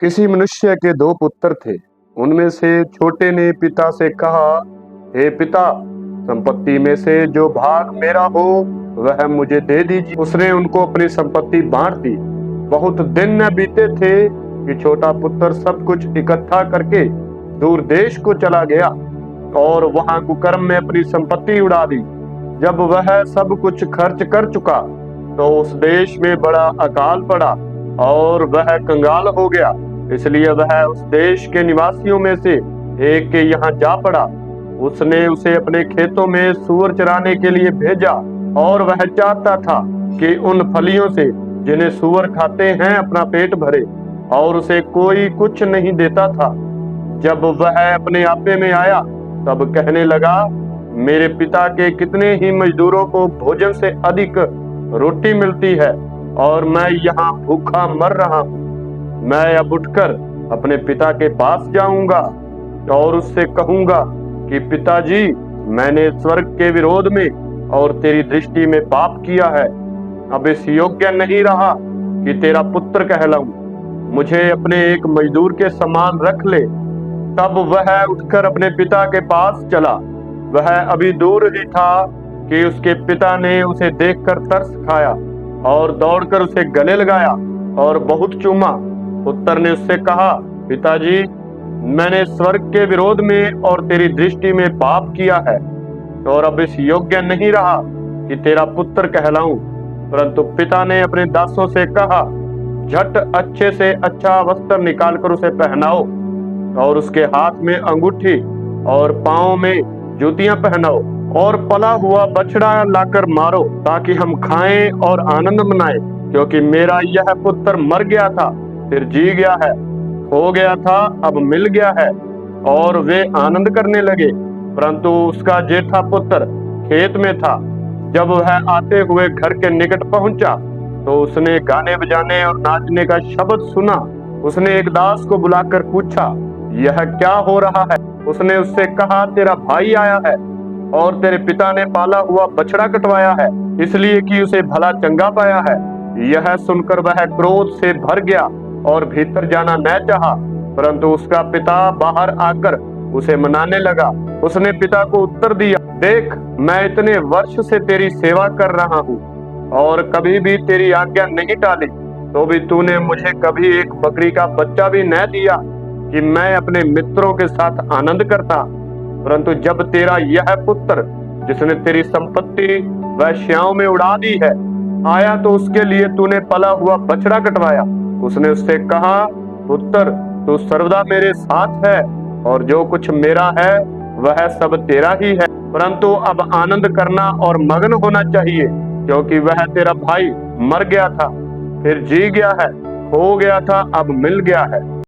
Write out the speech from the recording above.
किसी मनुष्य के दो पुत्र थे। उनमें से छोटे ने पिता से कहा, हे पिता, संपत्ति में से जो भाग मेरा हो वह मुझे दे दीजिए। उसने उनको अपनी संपत्ति बांट दी। बहुत दिन न बीते थे कि छोटा पुत्र सब कुछ इकट्ठा करके दूर देश को चला गया और वहां कुकर्म में अपनी संपत्ति उड़ा दी। जब वह सब कुछ खर्च कर चुका तो उस देश में बड़ा अकाल पड़ा और वह कंगाल हो गया। इसलिए वह उस देश के निवासियों में से एक के यहाँ जा पड़ा। उसने उसे अपने खेतों में सूअर चराने के लिए भेजा और वह चाहता था कि उन फलियों से जिन्हें सूअर खाते हैं अपना पेट भरे, और उसे कोई कुछ नहीं देता था। जब वह अपने आपे में आया तब कहने लगा, मेरे पिता के कितने ही मजदूरों को भोजन से अधिक रोटी मिलती है और मैं यहाँ भूखा मर रहा हूँ। मैं अब उठकर अपने पिता के पास जाऊंगा और उससे कहूंगा कि पिताजी, मैंने स्वर्ग के विरोध में और तेरी दृष्टि में पाप किया है। अब इस योग्य नहीं रहा कि तेरा पुत्र कहलाऊं। मुझे अपने एक मजदूर के समान रख ले। तब वह उठकर अपने पिता के पास चला। वह अभी दूर ही था कि उसके पिता ने उसे देखकर तरस खाया और दौड़कर उसे गले लगाया और बहुत चूमा। पुत्र ने उससे कहा, पिताजी, मैंने स्वर्ग के विरोध में और तेरी दृष्टि में पाप किया है और अब इस योग्य नहीं रहा कि तेरा पुत्र कहलाऊं। परंतु पिता ने अपने दासों से कहा, झट अच्छे से अच्छा वस्त्र निकालकर उसे पहनाओ और उसके हाथ में अंगूठी और पांव में जूतियां पहनाओ और पला हुआ बछड़ा लाकर मारो, ताकि हम खाएं और आनंद मनाएं। क्योंकि मेरा यह पुत्र मर गया था, फिर जी गया है, खो गया था, अब मिल गया है। और वे आनंद करने लगे। परंतु उसका जेठा पुत्र खेत में था। जब वह आते हुए घर के निकट पहुंचा तो उसने गाने बजाने और नाचने का शब्द सुना। उसने एक दास को बुलाकर पूछा, यह क्या हो रहा है? उसने उससे कहा, तेरा भाई आया है और तेरे पिता ने पाला हुआ बछड़ा कटवाया है, इसलिए कि उसे भला चंगा पाया है। यह सुनकर वह क्रोध से भर गया और भीतर जाना न चाहा। परंतु उसका पिता बाहर आकर उसे मनाने लगा। उसने पिता को उत्तर दिया, देख, मैं इतने वर्ष से तेरी सेवा कर रहा हूँ और कभी भी तेरी आज्ञा नहीं टाली, तो भी तूने मुझे कभी एक बकरी का बच्चा भी न दिया कि मैं अपने मित्रों के साथ आनंद करता। परंतु जब तेरा यह पुत्र, जिसने तेरी संपत्ति वेश्याओं में उड़ा दी है, आया तो उसके लिए तूने पला हुआ बछड़ा कटवाया। उसने उससे कहा, पुत्र, तू सर्वदा मेरे साथ है और जो कुछ मेरा है वह सब तेरा ही है। परंतु अब आनंद करना और मगन होना चाहिए, क्योंकि वह तेरा भाई मर गया था, फिर जी गया है, खो गया था, अब मिल गया है।